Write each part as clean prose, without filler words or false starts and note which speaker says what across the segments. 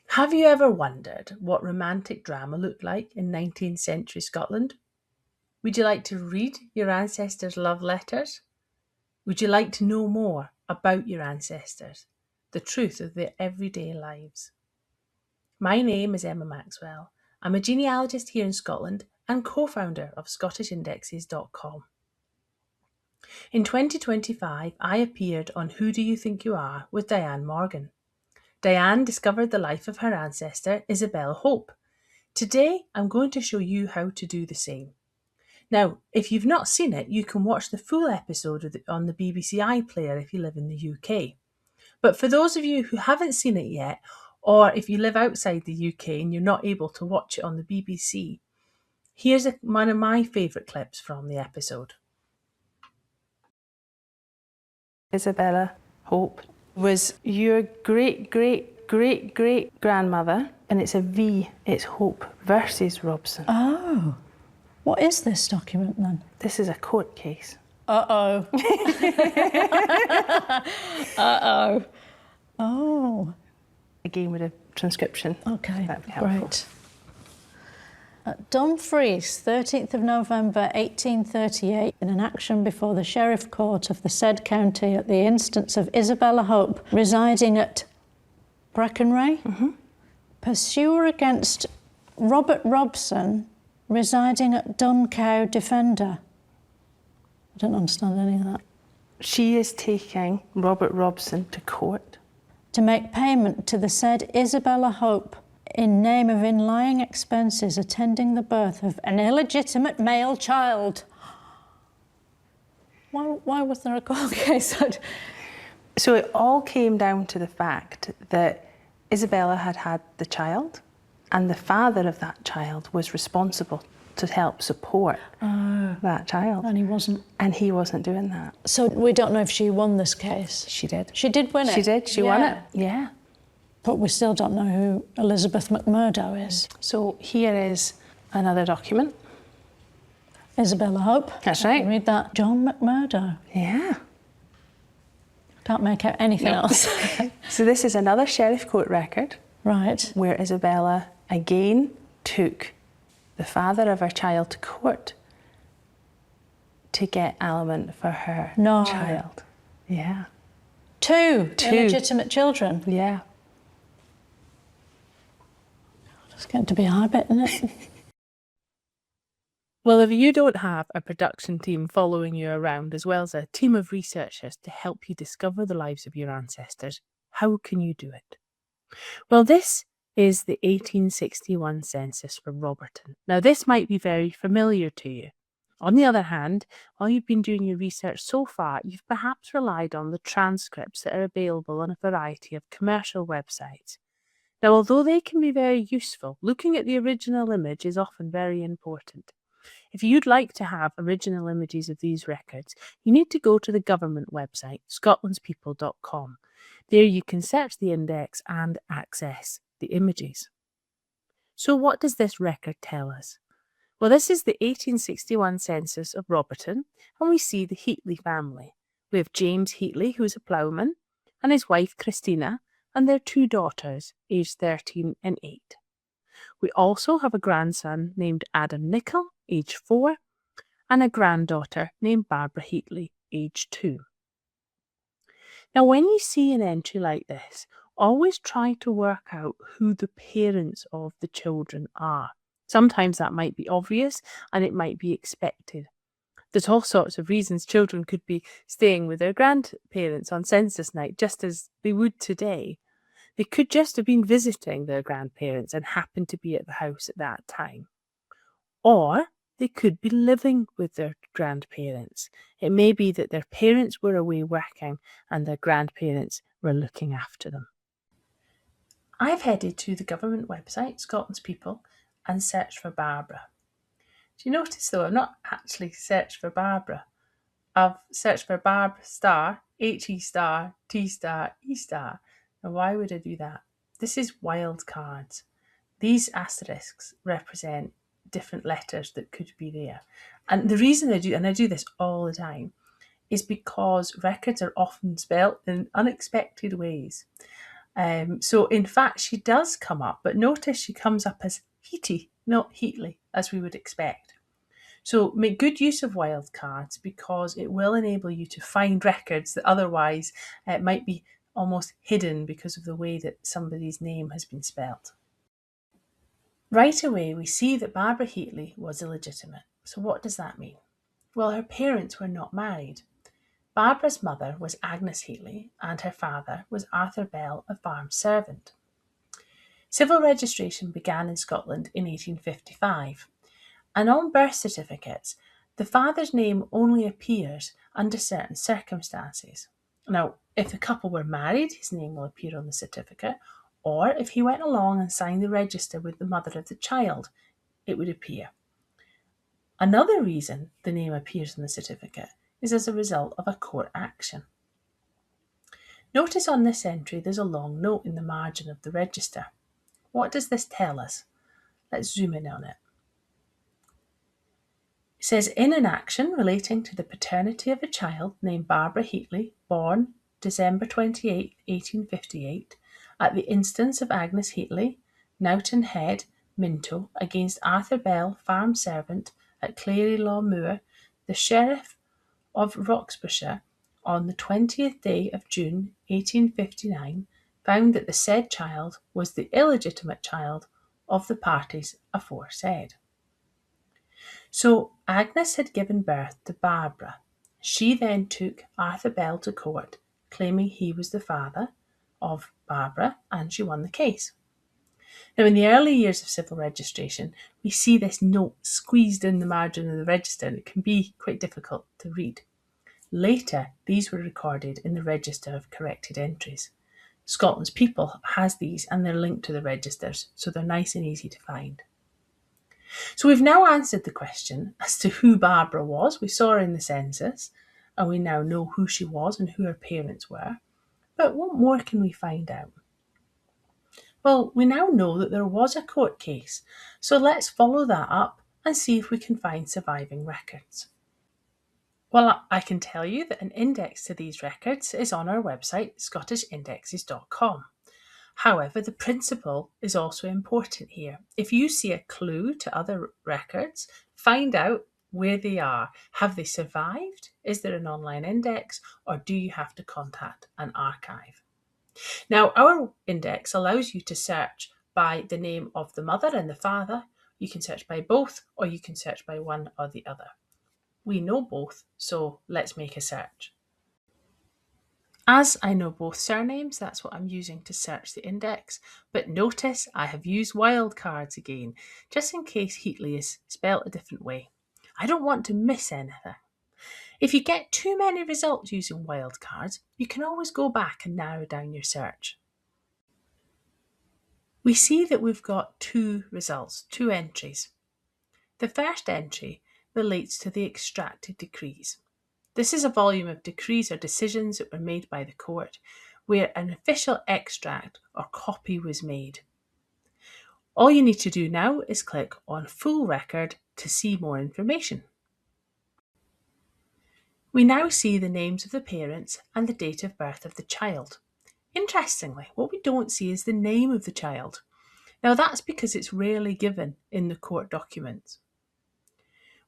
Speaker 1: Have you ever wondered what romantic drama looked like in 19th century Scotland? Would you like to read your ancestors' love letters? Would you like to know more about your ancestors, the truth of their everyday lives? My name is Emma Maxwell. I'm a genealogist here in Scotland and co-founder of ScottishIndexes.com. In 2025, I appeared on Who Do You Think You Are with Diane Morgan. Diane discovered the life of her ancestor, Isabella Hope. Today, I'm going to show you how to do the same. Now, if you've not seen it, you can watch the full episode on the BBC iPlayer if you live in the UK. But for those of you who haven't seen it yet, or if you live outside the UK and you're not able to watch it on the BBC, here's one of my favourite clips from the episode.
Speaker 2: Isabella Hope was your great-great-great-great-grandmother, and it's a V, it's Hope versus Robson.
Speaker 3: Oh, what is this document then?
Speaker 2: This is a court case.
Speaker 3: Uh-oh. Uh-oh. Oh.
Speaker 2: Again with a transcription.
Speaker 3: Okay,
Speaker 2: That'd be helpful.
Speaker 3: great. Dumfries, 13th of November 1838, in an action before the Sheriff Court of the said county at the instance of Isabella Hope, residing at Breckenray, pursuer against Robert Robson, residing at Duncow Defender. I don't understand any of that.
Speaker 2: She is taking Robert Robson to court.
Speaker 3: To make payment to the said Isabella Hope in name of inlying expenses attending the birth of an illegitimate male child. Why was there a court case?
Speaker 2: So it all came down to the fact that Isabella had had the child, and the father of that child was responsible to help support that child.
Speaker 3: And he wasn't.
Speaker 2: And he wasn't doing that.
Speaker 3: So we don't know if she won this case.
Speaker 2: She did.
Speaker 3: She did win it.
Speaker 2: She did. She won it. Yeah.
Speaker 3: But we still don't know who Elizabeth McMurdo is.
Speaker 2: So here is another document.
Speaker 3: Isabella Hope.
Speaker 2: That's right.
Speaker 3: Read that. John McMurdo.
Speaker 2: Yeah.
Speaker 3: Can't make out anything else.
Speaker 2: So this is another Sheriff Court record.
Speaker 3: Right.
Speaker 2: Where Isabella again took the father of her child to court to get aliment for her child. Yeah.
Speaker 3: Two illegitimate children.
Speaker 2: Yeah.
Speaker 3: It's getting to be a habit, isn't it?
Speaker 1: Well, if you don't have a production team following you around, as well as a team of researchers to help you discover the lives of your ancestors, how can you do it? Well, this is the 1861 census for Roberton. Now, this might be very familiar to you. On the other hand, while you've been doing your research so far, you've perhaps relied on the transcripts that are available on a variety of commercial websites. Now, although they can be very useful, looking at the original image is often very important. If you'd like to have original images of these records, you need to go to the government website, ScotlandsPeople.com. There you can search the index and access the images. So what does this record tell us? Well, this is the 1861 census of Roberton, and we see the Heatlie family. We have James Heatlie, who is a ploughman, and his wife Christina, and their two daughters, aged 13 and 8. We also have a grandson named Adam Nicol, aged 4, and a granddaughter named Barbara Heatlie, aged 2. Now, when you see an entry like this, always try to work out who the parents of the children are. Sometimes that might be obvious and it might be expected. There's all sorts of reasons children could be staying with their grandparents on census night, just as they would today. They could just have been visiting their grandparents and happened to be at the house at that time. Or they could be living with their grandparents. It may be that their parents were away working and their grandparents were looking after them. I've headed to the government website, Scotland's People, and searched for Barbara. Do you notice though, I've not actually searched for Barbara. I've searched for Barb star, HE star, T star, E star. Now why would I do that? This is wildcards. These asterisks represent different letters that could be there. And the reason I do this all the time, is because records are often spelt in unexpected ways. So in fact, she does come up, but notice she comes up as Heatlie, not Heatlie, as we would expect. So make good use of wildcards because it will enable you to find records that otherwise might be almost hidden because of the way that somebody's name has been spelt. Right away, we see that Barbara Heatlie was illegitimate. So what does that mean? Well, her parents were not married. Barbara's mother was Agnes Heatlie and her father was Arthur Bell, a farm servant. Civil registration began in Scotland in 1855, and on birth certificates, the father's name only appears under certain circumstances. Now, if the couple were married, his name will appear on the certificate, or if he went along and signed the register with the mother of the child, it would appear. Another reason the name appears on the certificate is as a result of a court action. Notice on this entry there's a long note in the margin of the register. What does this tell us? Let's zoom in on it. It says, in an action relating to the paternity of a child named Barbara Heatlie, born December 28, 1858, at the instance of Agnes Heatlie, Nowton Head, Minto, against Arthur Bell, farm servant at Clary Law Moor, the Sheriff of Roxburghshire, on the 20th day of June 1859, found that the said child was the illegitimate child of the parties aforesaid. So Agnes had given birth to Barbara. She then took Arthur Bell to court, claiming he was the father of Barbara, and she won the case. Now, in the early years of civil registration, we see this note squeezed in the margin of the register, and it can be quite difficult to read. Later, these were recorded in the Register of Corrected Entries. ScotlandsPeople has these, and they're linked to the registers, so they're nice and easy to find. So we've now answered the question as to who Barbara was. We saw her in the census, and we now know who she was and who her parents were. But what more can we find out? Well, we now know that there was a court case, so let's follow that up and see if we can find surviving records. Well, I can tell you that an index to these records is on our website, scottishindexes.com. However, the principle is also important here. If you see a clue to other records, find out where they are. Have they survived? Is there an online index, or do you have to contact an archive? Now, our index allows you to search by the name of the mother and the father. You can search by both, or you can search by one or the other. We know both, so let's make a search. As I know both surnames, that's what I'm using to search the index, but notice I have used wildcards again, just in case Heatlie is spelt a different way. I don't want to miss anything. If you get too many results using wildcards, you can always go back and narrow down your search. We see that we've got two results, two entries. The first entry relates to the extracted decrees. This is a volume of decrees or decisions that were made by the court where an official extract or copy was made. All you need to do now is click on Full Record to see more information. We now see the names of the parents and the date of birth of the child. Interestingly, what we don't see is the name of the child. Now that's because it's rarely given in the court documents.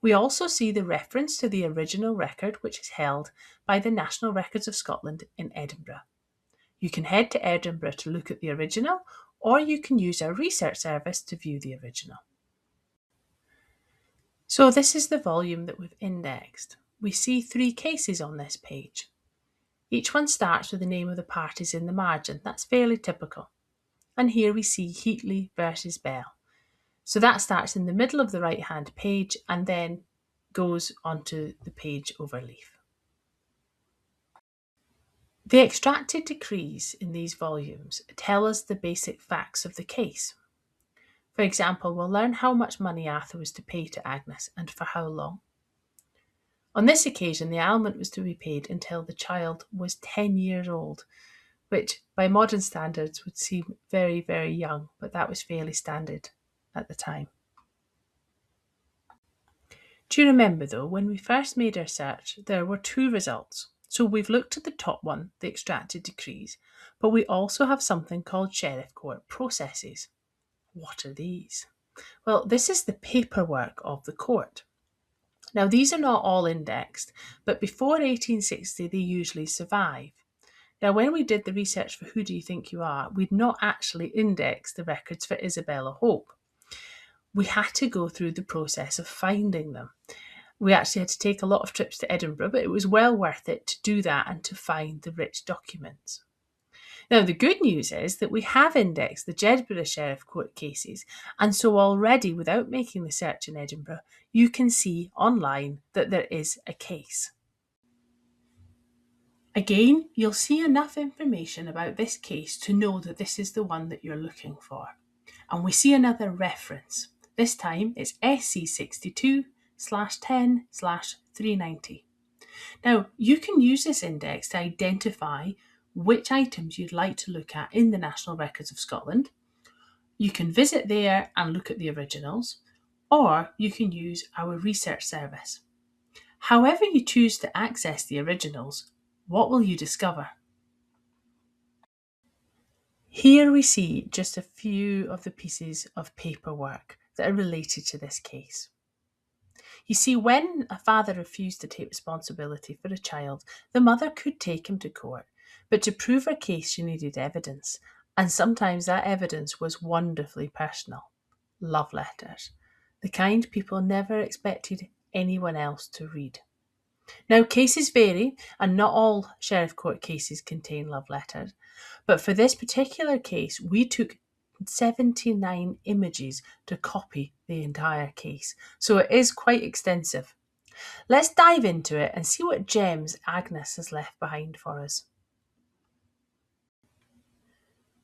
Speaker 1: We also see the reference to the original record, which is held by the National Records of Scotland in Edinburgh. You can head to Edinburgh to look at the original, or you can use our research service to view the original. So this is the volume that we've indexed. We see 3 cases on this page. Each one starts with the name of the parties in the margin. That's fairly typical. And here we see Heatlie versus Bell. So that starts in the middle of the right-hand page and then goes onto the page overleaf. The extracted decrees in these volumes tell us the basic facts of the case. For example, we'll learn how much money Arthur was to pay to Agnes and for how long. On this occasion, the aliment was to be paid until the child was 10 years old, which by modern standards would seem very, very young, but that was fairly standard at the time. Do you remember though, when we first made our search, there were 2 results. So we've looked at the top one, the extracted decrees, but we also have something called Sheriff Court processes. What are these? Well, this is the paperwork of the court. Now, these are not all indexed, but before 1860 they usually survive. Now, when we did the research for Who Do You Think You Are, we'd not actually indexed the records for Isabella Hope. We had to go through the process of finding them. We actually had to take a lot of trips to Edinburgh, but it was well worth it to do that and to find the rich documents. Now, the good news is that we have indexed the Jedburgh Sheriff Court cases, and so already, without making the search in Edinburgh, you can see online that there is a case. Again, you'll see enough information about this case to know that this is the one that you're looking for. And we see another reference. This time it's SC62/10/390. Now, you can use this index to identify which items you'd like to look at in the National Records of Scotland. You can visit there and look at the originals, or you can use our research service. However you choose to access the originals, what will you discover? Here we see just a few of the pieces of paperwork that are related to this case. You see, when a father refused to take responsibility for a child, the mother could take him to court, but to prove her case she needed evidence, and sometimes that evidence was wonderfully personal. Love letters, the kind people never expected anyone else to read. Now, cases vary, and not all Sheriff Court cases contain love letters, but for this particular case, we took 79 images to copy the entire case, so it is quite extensive. Let's dive into it and see what gems Agnes has left behind for us.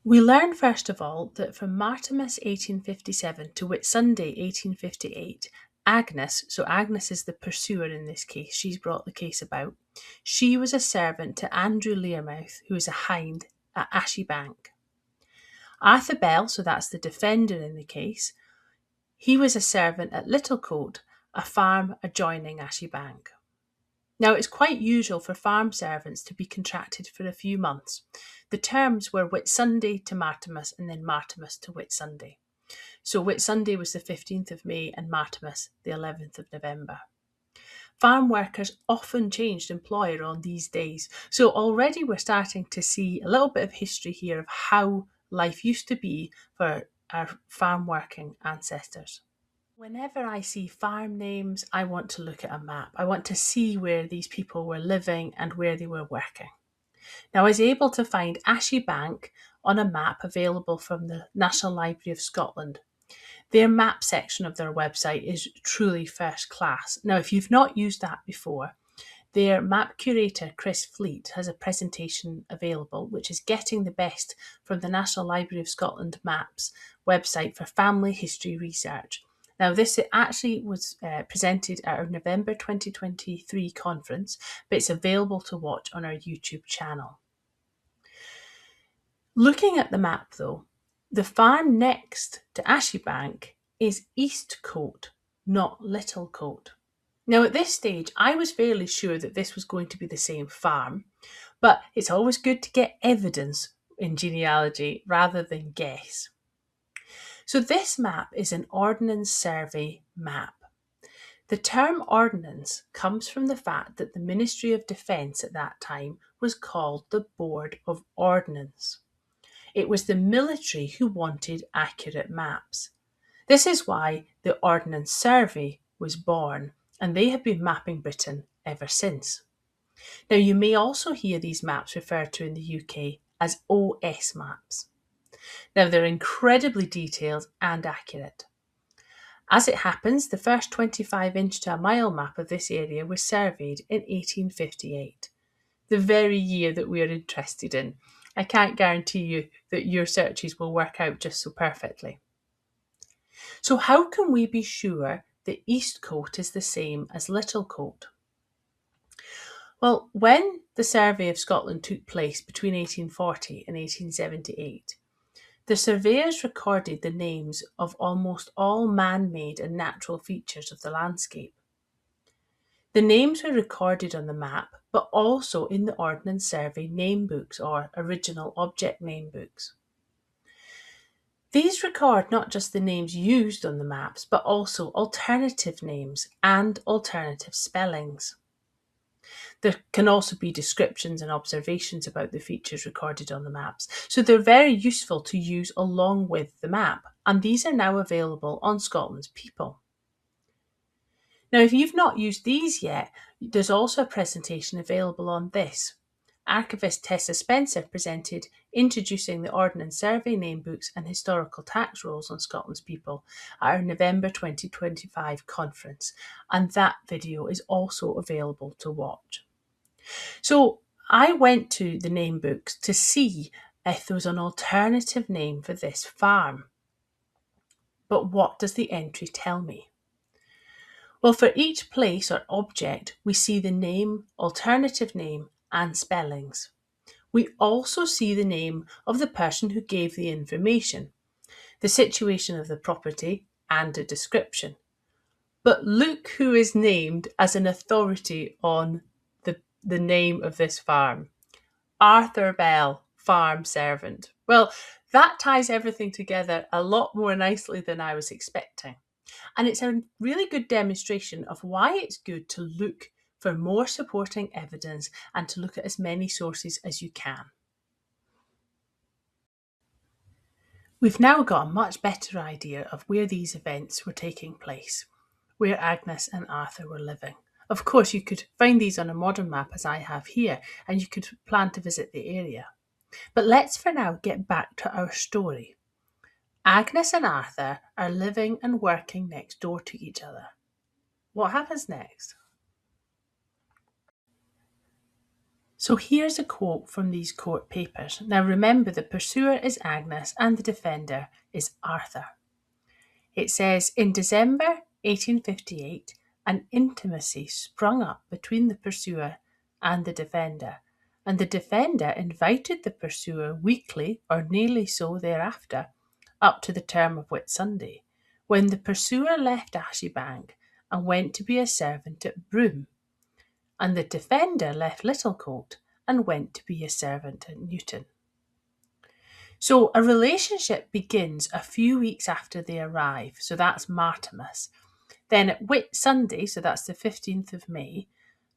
Speaker 1: We learn first of all that from Martimas 1857 to Whitsunday 1858, Agnes, so Agnes is the pursuer in this case, she's brought the case about, she was a servant to Andrew Learmouth, who was a hind at Ashybank. Arthur Bell, so that's the defender in the case, he was a servant at Littlecote, a farm adjoining Ashybank. Now, it's quite usual for farm servants to be contracted for a few months. The terms were Whitsunday to Martimas and then Martimas to Whitsunday. So Whitsunday was the 15th of May and Martimas the 11th of November. Farm workers often changed employer on these days, so already we're starting to see a little bit of history here of how life used to be for our farm working ancestors. Whenever I see farm names, I want to look at a map. I want to see where these people were living and where they were working. Now, I was able to find Ashybank on a map available from the National Library of Scotland. Their map section of their website is truly first class. Now, if you've not used that before, their map curator, Chris Fleet, has a presentation available, which is getting the best from the National Library of Scotland maps website for family history research. Now, this actually was presented at our November 2023 conference, but it's available to watch on our YouTube channel. Looking at the map, though, the farm next to Ashybank is Eastcote, not Littlecote. Now, at this stage, I was fairly sure that this was going to be the same farm, but it's always good to get evidence in genealogy rather than guess. So this map is an Ordnance Survey map. The term ordnance comes from the fact that the Ministry of Defence at that time was called the Board of Ordnance. It was the military who wanted accurate maps. This is why the Ordnance Survey was born, and they have been mapping Britain ever since. Now, you may also hear these maps referred to in the UK as OS maps. Now, they're incredibly detailed and accurate. As it happens, the first 25-inch to a mile map of this area was surveyed in 1858, the very year that we are interested in. I can't guarantee you that your searches will work out just so perfectly. So how can we be sure that Eastcote is the same as Littlecote? Well, when the Survey of Scotland took place between 1840 and 1878, the surveyors recorded the names of almost all man-made and natural features of the landscape. The names were recorded on the map, but also in the Ordnance Survey Name Books, or Original Object Name Books. These record not just the names used on the maps, but also alternative names and alternative spellings. There can also be descriptions and observations about the features recorded on the maps, so they're very useful to use along with the map, and these are now available on Scotland's People. Now, if you've not used these yet, there's also a presentation available on this. Archivist Tessa Spencer presented Introducing the Ordnance Survey Name Books and Historical Tax Rolls on Scotland's People at our November 2025 conference, and that video is also available to watch. So I went to the name books to see if there was an alternative name for this farm. But what does the entry tell me? Well, for each place or object, we see the name, alternative name, and spellings. We also see the name of the person who gave the information, the situation of the property, and a description. But look who is named as an authority on the name of this farm. Arthur Bell, farm servant. Well, that ties everything together a lot more nicely than I was expecting. And it's a really good demonstration of why it's good to look for more supporting evidence and to look at as many sources as you can. We've now got a much better idea of where these events were taking place, where Agnes and Arthur were living. Of course, you could find these on a modern map as I have here, and you could plan to visit the area. But let's for now get back to our story. Agnes and Arthur are living and working next door to each other. What happens next? So here's a quote from these court papers. Now remember, the pursuer is Agnes and the defender is Arthur. It says, in December 1858, an intimacy sprung up between the pursuer and the defender, and the defender invited the pursuer weekly or nearly so thereafter, up to the term of Whit Sunday, when the pursuer left Ashybank and went to be a servant at Broome, and the defender left Littlecote and went to be a servant at Newton. So a relationship begins a few weeks after they arrive, so that's Martimas. Then at Whit Sunday, so that's the 15th of May,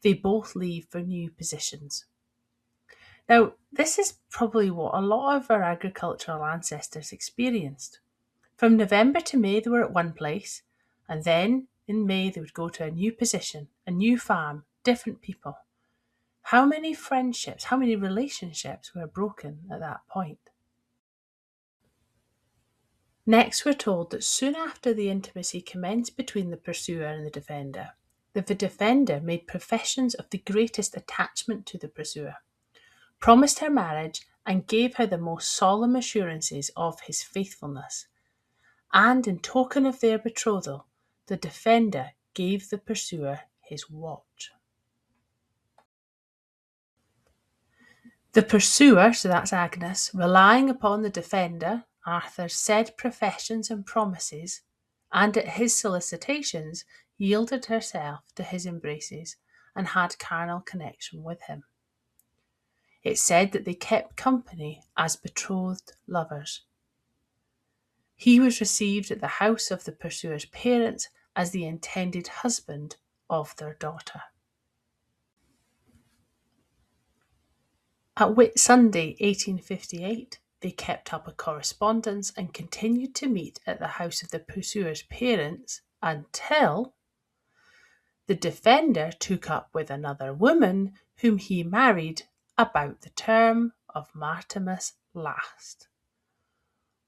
Speaker 1: they both leave for new positions. Now, this is probably what a lot of our agricultural ancestors experienced. From November to May, they were at one place, and then in May, they would go to a new position, a new farm, different people. How many friendships, how many relationships were broken at that point? Next, we're told that soon after the intimacy commenced between the pursuer and the defender made professions of the greatest attachment to the pursuer, promised her marriage, and gave her the most solemn assurances of his faithfulness. And in token of their betrothal, the defender gave the pursuer his watch. The pursuer, so that's Agnes, relying upon the defender, Arthur's said professions and promises, and at his solicitations, yielded herself to his embraces and had carnal connection with him. It said that they kept company as betrothed lovers. He was received at the house of the pursuer's parents as the intended husband of their daughter. At Whit Sunday 1858, they kept up a correspondence and continued to meet at the house of the pursuer's parents until the defender took up with another woman whom he married about the term of Martimas last.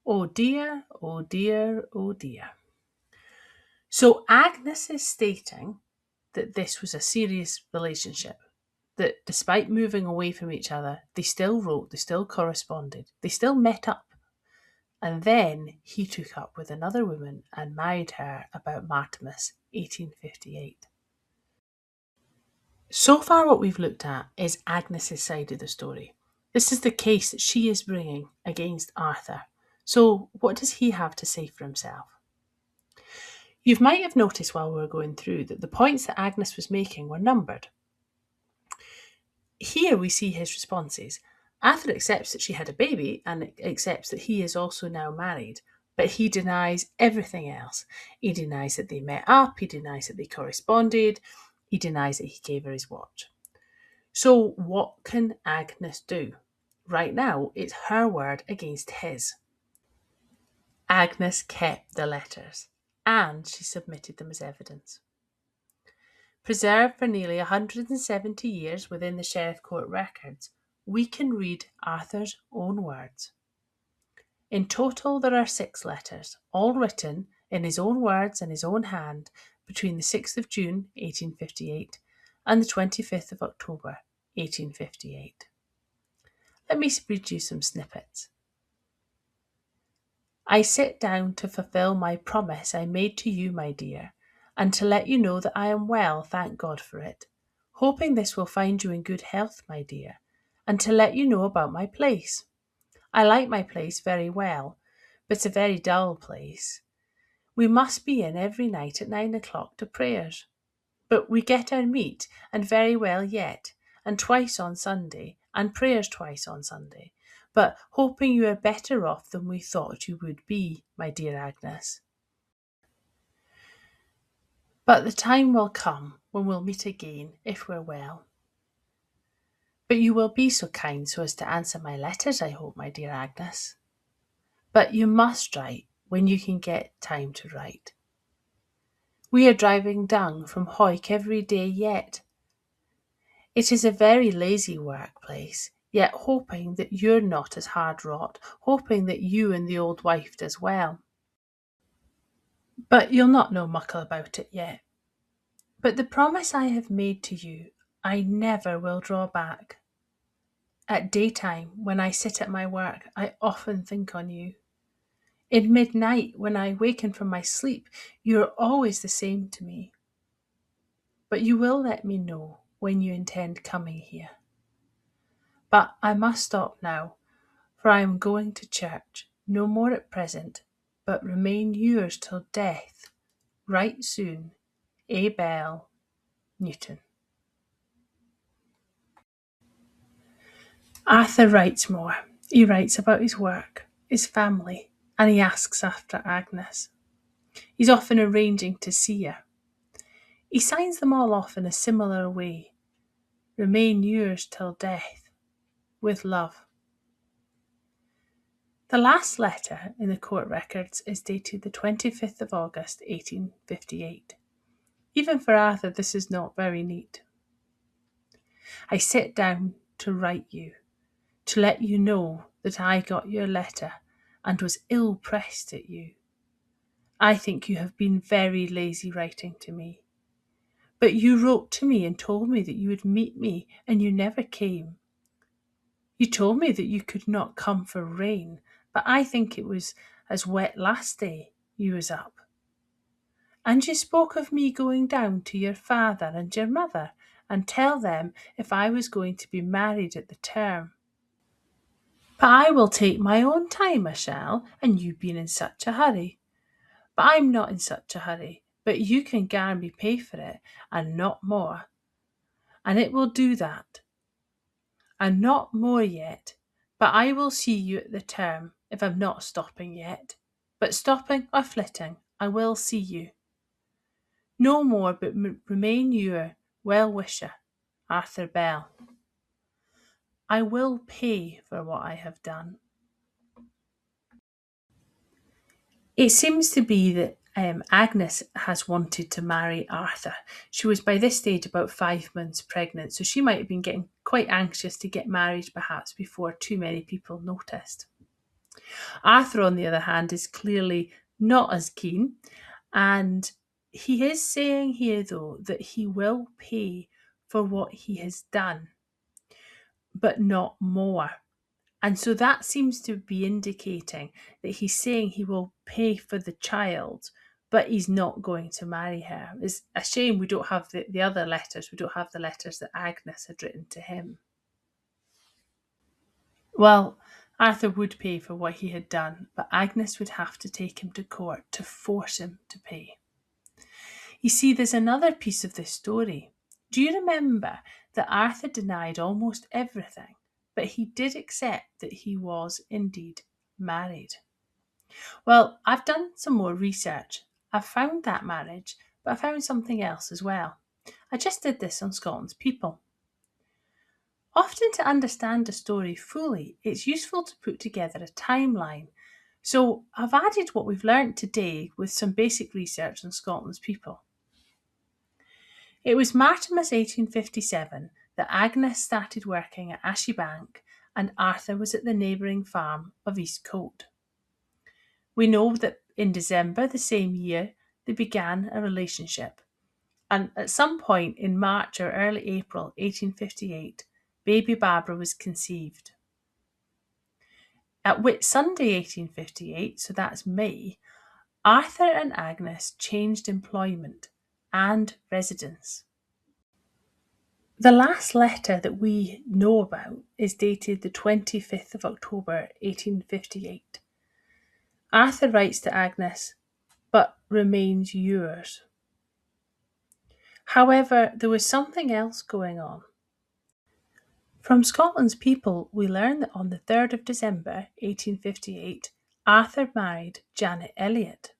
Speaker 1: Oh dear, oh dear, oh dear. So Agnes is stating that this was a serious relationship, that despite moving away from each other, they still wrote, they still corresponded, they still met up. And then he took up with another woman and married her about Martimas 1858. So far what we've looked at is Agnes's side of the story. This is the case that she is bringing against Arthur. So what does he have to say for himself? You might have noticed while we were going through that the points that Agnes was making were numbered. Here we see his responses. Arthur accepts that she had a baby and accepts that he is also now married, but he denies everything else. He denies that they met up, he denies that they corresponded, he denies that he gave her his watch. So what can Agnes do? Right now, it's her word against his. Agnes kept the letters, and she submitted them as evidence. Preserved for nearly 170 years within the Sheriff Court records, we can read Arthur's own words. In total, there are 6 letters, all written in his own words and his own hand between the 6th of June 1858 and the 25th of October 1858. Let me read you some snippets. I sit down to fulfill my promise I made to you, my dear, and to let you know that I am well, thank God for it, hoping this will find you in good health, my dear, and to let you know about my place. I like my place very well, but it's a very dull place. We must be in every night at 9 o'clock to prayers. But we get our meat, and very well yet, and twice on Sunday, and prayers twice on Sunday, but hoping you are better off than we thought you would be, my dear Agnes. But the time will come when we'll meet again, if we're well. But you will be so kind so as to answer my letters, I hope, my dear Agnes. But you must write when you can get time to write. We are driving dung from Hoyk every day yet. It is a very lazy workplace, yet hoping that you're not as hard wrought, hoping that you and the old wife does well. But you'll not know muckle about it yet. But the promise I have made to you, I never will draw back. At daytime, when I sit at my work, I often think on you. In midnight, when I waken from my sleep, you are always the same to me. But you will let me know when you intend coming here. But I must stop now, for I am going to church, no more at present, but remain yours till death, right soon, A. Bell, Newton. Arthur writes more. He writes about his work, his family, and he asks after Agnes. He's often arranging to see her. He signs them all off in a similar way. Remain yours till death, with love. The last letter in the court records is dated the 25th of August 1858. Even for Arthur, this is not very neat. I sit down to write you, to let you know that I got your letter and was ill pressed at you. I think you have been very lazy writing to me. But you wrote to me and told me that you would meet me, and you never came. You told me that you could not come for rain, but I think it was as wet last day you was up. And you spoke of me going down to your father and your mother and tell them if I was going to be married at the term. But I will take my own time, I shall, and you been in such a hurry. But I'm not in such a hurry, but you can gar me pay for it, and not more. And it will do that. And not more yet, but I will see you at the term, if I'm not stopping yet. But stopping or flitting, I will see you. No more, but remain your well-wisher, Arthur Bell. I will pay for what I have done. It seems to be that Agnes has wanted to marry Arthur. She was by this stage about 5 months pregnant, so she might have been getting quite anxious to get married perhaps before too many people noticed. Arthur, on the other hand, is clearly not as keen, and he is saying here, though, that he will pay for what he has done, but not more. And so that seems to be indicating that he's saying he will pay for the child, but he's not going to marry her. It's a shame we don't have the other letters. We don't have the letters that Agnes had written to him. Well, Arthur would pay for what he had done, but Agnes would have to take him to court to force him to pay. You see, there's another piece of this story. Do you remember that Arthur denied almost everything, but he did accept that he was indeed married? Well, I've done some more research. I've found that marriage, but I found something else as well. I just did this on Scotland's People. Often, to understand a story fully, it's useful to put together a timeline. So I've added what we've learnt today with some basic research on Scotland's People. It was Martimas 1857 that Agnes started working at Ashybank and Arthur was at the neighbouring farm of Eastcote. We know that in December the same year they began a relationship, and at some point in March or early April 1858, baby Barbara was conceived. At Whit Sunday 1858, so that's May, Arthur and Agnes changed employment and residence. The last letter that we know about is dated the 25th of October 1858. Arthur writes to Agnes, "but remains yours." However, there was something else going on. From Scotland's People, we learn that on the 3rd of December 1858, Arthur married Janet Elliot.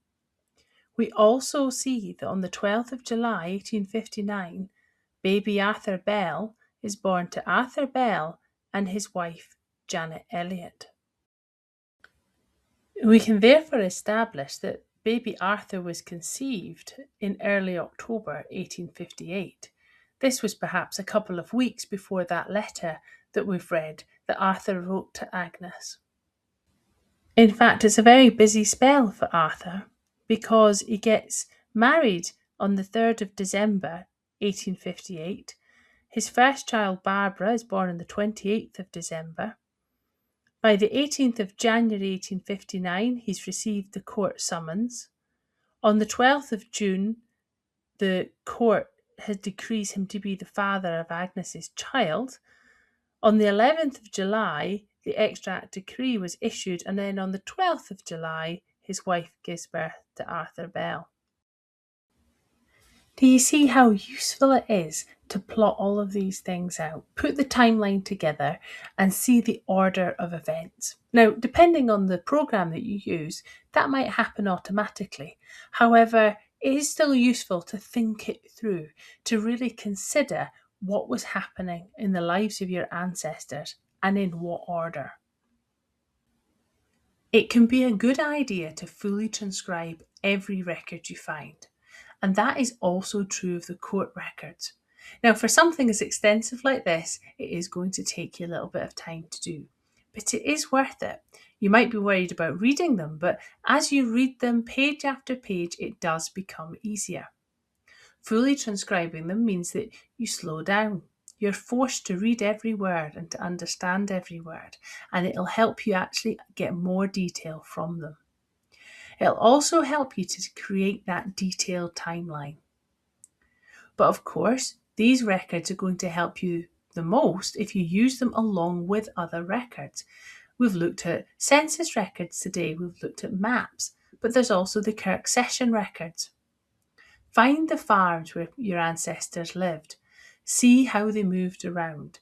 Speaker 1: We also see that on the 12th of July 1859, baby Arthur Bell is born to Arthur Bell and his wife Janet Elliot. We can therefore establish that baby Arthur was conceived in early October 1858. This was perhaps a couple of weeks before that letter that we've read that Arthur wrote to Agnes. In fact, it's a very busy spell for Arthur because he gets married on the 3rd of December 1858. His first child, Barbara, is born on the 28th of December. By the 18th of January 1859, he's received the court summons. On the 12th of June, the court decrees him to be the father of Agnes's child. On the 11th of July, the extract decree was issued, and then on the 12th of July, his wife gives birth to Arthur Bell. Do you see how useful it is to plot all of these things out, put the timeline together and see the order of events? Now, depending on the program that you use, that might happen automatically. However, it is still useful to think it through, to really consider what was happening in the lives of your ancestors and in what order. It can be a good idea to fully transcribe every record you find. And that is also true of the court records. Now, for something as extensive like this, it is going to take you a little bit of time to do, but it is worth it. You might be worried about reading them, but as you read them page after page, it does become easier. Fully transcribing them means that you slow down. You're forced to read every word and to understand every word, and it'll help you actually get more detail from them. It'll also help you to create that detailed timeline. But of course, these records are going to help you the most if you use them along with other records. We've looked at census records today, we've looked at maps, but there's also the Kirk Session records. Find the farms where your ancestors lived, see how they moved around,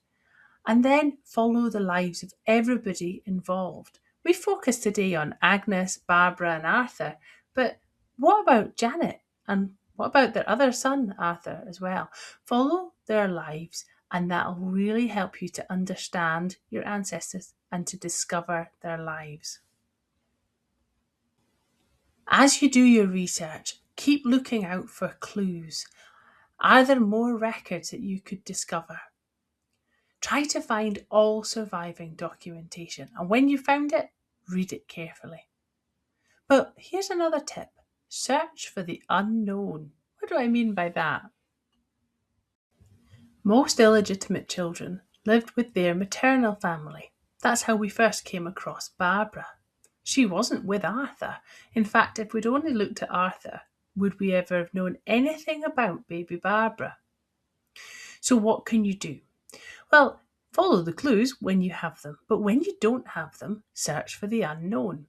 Speaker 1: and then follow the lives of everybody involved. We focus today on Agnes, Barbara and Arthur, but what about Janet and what about their other son, Arthur, as well? Follow their lives and that'll really help you to understand your ancestors and to discover their lives. As you do your research, keep looking out for clues. Are there more records that you could discover? Try to find all surviving documentation, and when you found it, read it carefully. But here's another tip. Search for the unknown. What do I mean by that? Most illegitimate children lived with their maternal family. That's how we first came across Barbara. She wasn't with Arthur. In fact, if we'd only looked at Arthur, would we ever have known anything about baby Barbara? So what can you do? Well, follow the clues when you have them, but when you don't have them, search for the unknown.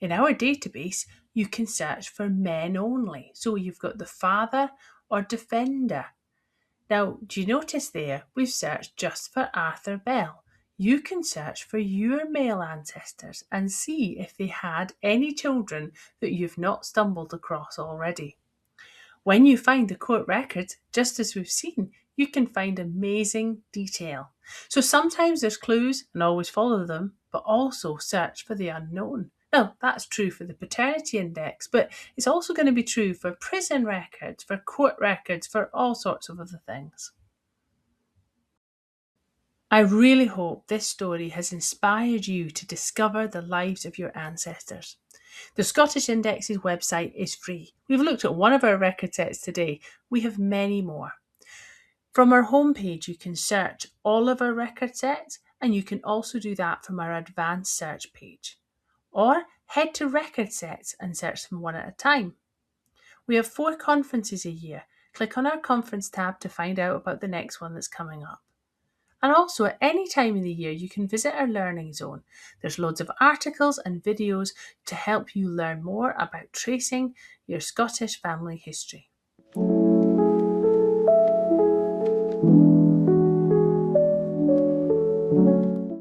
Speaker 1: In our database, you can search for men only. So you've got the father or defender. Now, do you notice there, we've searched just for Arthur Bell. You can search for your male ancestors and see if they had any children that you've not stumbled across already. When you find the court records, just as we've seen, you can find amazing detail. So sometimes there's clues and always follow them, but also search for the unknown. Now, that's true for the paternity index, but it's also going to be true for prison records, for court records, for all sorts of other things. I really hope this story has inspired you to discover the lives of your ancestors. The Scottish Index's website is free. We've looked at one of our record sets today. We have many more. From our homepage, you can search all of our record sets, and you can also do that from our advanced search page. Or head to record sets and search them one at a time. We have 4 conferences a year. Click on our conference tab to find out about the next one that's coming up. And also at any time in the year, you can visit our learning zone. There's loads of articles and videos to help you learn more about tracing your Scottish family history.